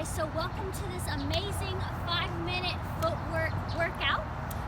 guys, so welcome to this amazing 5-minute footwork workout.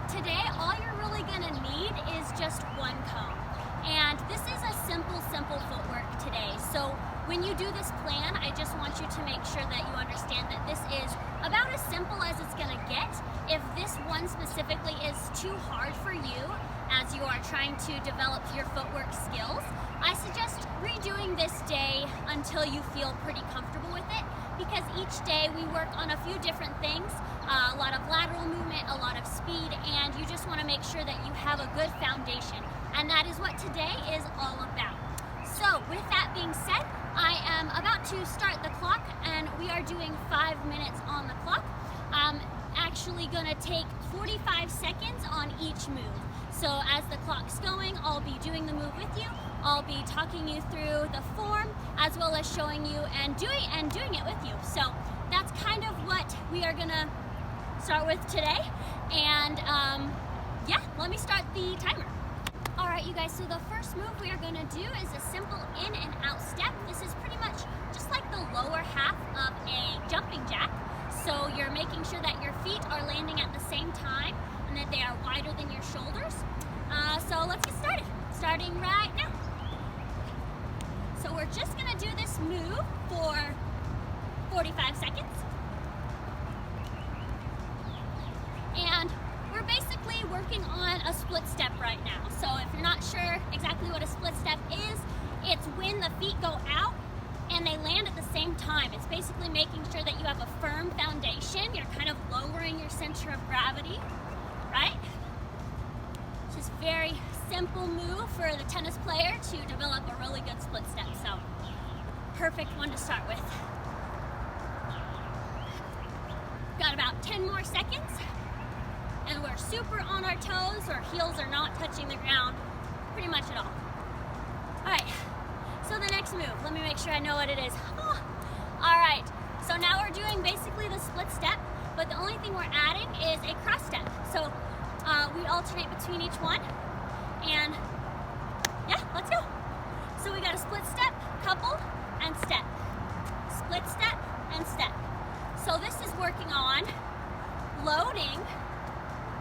Today, all you're really gonna need is just one cone. And this is a simple footwork today. So when you do this plan, I just want you to make sure that you understand that this is about as simple as it's gonna get. If this one specifically is too hard for you as you are trying to develop your footwork skills, I suggest redoing this day until you feel pretty comfortable with it, because each day we work on a few different things, a lot of lateral movement, a lot of speed, and you just want to make sure that you have a good foundation, and that is what today is all about. So with that being said, I am about to start the clock, and we are doing 5 minutes on the clock. I'm actually going to take 45 seconds on each move. So as the clock's going, I'll be doing the move with you. I'll be talking you through the form as well as showing you and doing it with you. So that's kind of what we are gonna start with today. And yeah, let me start the timer. All right, you guys, so the first move we are gonna do is a simple in and out step. This is pretty much just like the lower half of a jumping jack. So you're making sure that your feet are landing at the same time and that they are wider than your shoulders. So let's get started. Starting right now. So we're just gonna do this move for 45 seconds. And we're basically working on a split step right now. So if you're not sure exactly what a split step is, it's when the feet go out and they land at the same time. It's basically making sure that you have a firm foundation. You're kind of lowering your center of gravity, right? Just very simple move for the tennis player to develop a really good split step. So perfect one to start with. Got about 10 more seconds and we're super on our toes. Our heels are not touching the ground pretty much at all. All right, so the next move, let me make sure I know what it is. Oh. All right, so now we're doing basically the split step, but the only thing we're adding is a cross step. So we alternate between each one, and yeah, let's go. So we got a split step, couple, and step. Split step and step. So this is working on loading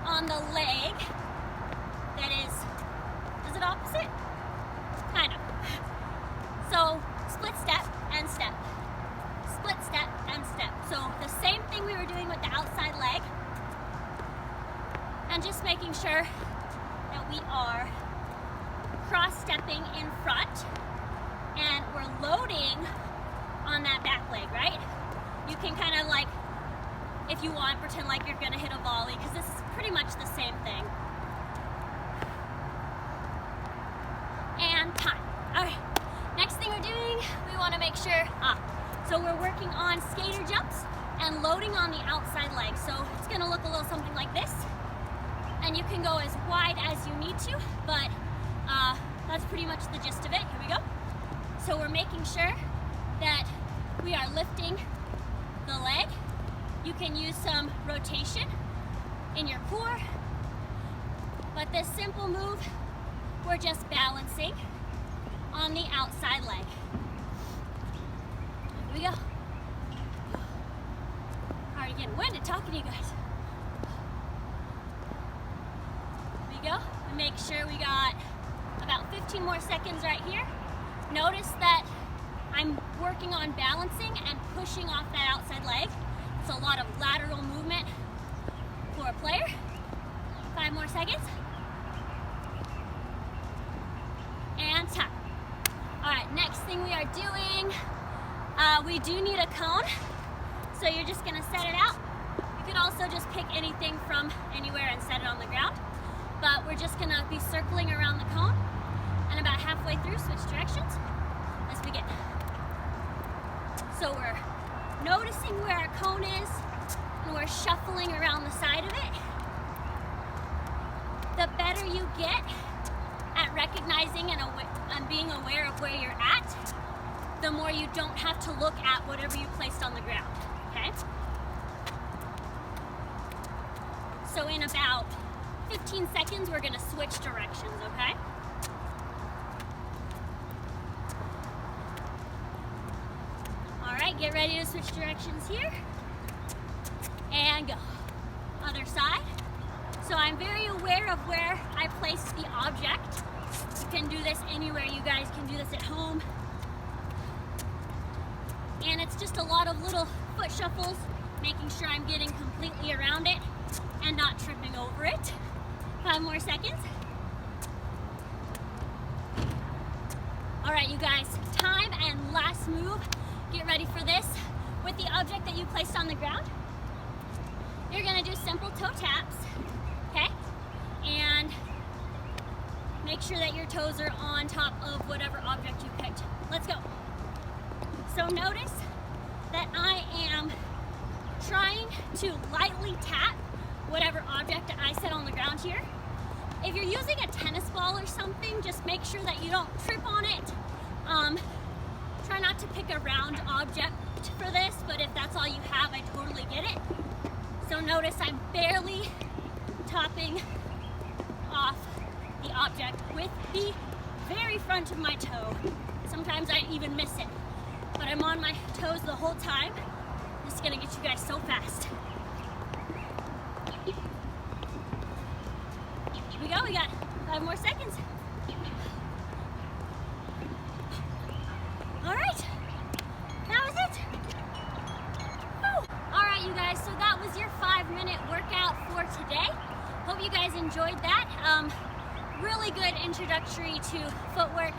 on the leg that is it opposite? Kind of. So split step and step. Split step and step. So the same thing we were doing with the outside leg, and just making sure that we are cross-stepping in front and we're loading on that back leg, right? You can kind of, like, if you want, pretend like you're gonna hit a volley, because this is pretty much the same thing. And time. All right, next thing we're doing, we wanna make sure, so we're working on skater jumps and loading on the outside leg. So it's gonna look a little something like this. And you can go as wide as you need to, but that's pretty much the gist of it. Here we go. So we're making sure that we are lifting the leg. You can use some rotation in your core, but this simple move, we're just balancing on the outside leg. Here we go. Already getting winded talking to you guys. Go and make sure we got about 15 more seconds right here. Notice that I'm working on balancing and pushing off that outside leg. It's a lot of lateral movement for a player. 5 more seconds. And time. All right, next thing we are doing, we do need a cone. So you're just gonna set it out. You could also just pick anything from anywhere and set it on the ground. But we're just gonna be circling around the cone, and about halfway through, switch directions. Let's begin. So we're noticing where our cone is, and we're shuffling around the side of it. The better you get at recognizing and being aware of where you're at, the more you don't have to look at whatever you placed on the ground, okay? So in about 15 seconds, we're gonna switch directions, okay? All right, right, get ready to switch directions here. And go. Other side. So I'm very aware of where I place the object. You can do this anywhere. You guys can do this at home. And it's just a lot of little foot shuffles, making sure I'm getting completely around it and not tripping over it. 5 more seconds. All right, you guys, time and last move. Get ready for this. With the object that you placed on the ground, you're gonna do simple toe taps, okay? And make sure that your toes are on top of whatever object you picked. Let's go. So notice that I am trying to lightly tap whatever object I set on the ground here. If you're using a tennis ball or something, just make sure that you don't trip on it. Try not to pick a round object for this, but if that's all you have, I totally get it. So notice I'm barely topping off the object with the very front of my toe. Sometimes I even miss it, but I'm on my toes the whole time. This is gonna get you guys so fast. Here we go, we got 5 more seconds. All right, that was it. Whew. All right, you guys, so that was your 5-minute workout for today. Hope you guys enjoyed that. Really good introductory to footwork.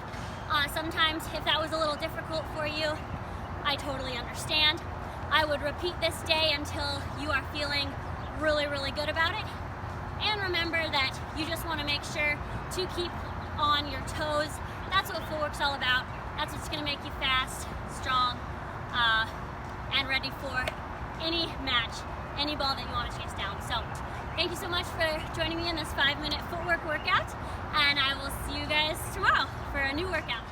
Sometimes if that was a little difficult for you, I totally understand. I would repeat this day until you are feeling really, really good about it. And remember that you just want to make sure to keep on your toes. That's what footwork's all about. That's what's going to make you fast, strong, and ready for any match, any ball that you want to chase down. So thank you so much for joining me in this 5-minute footwork workout, and I will see you guys tomorrow for a new workout.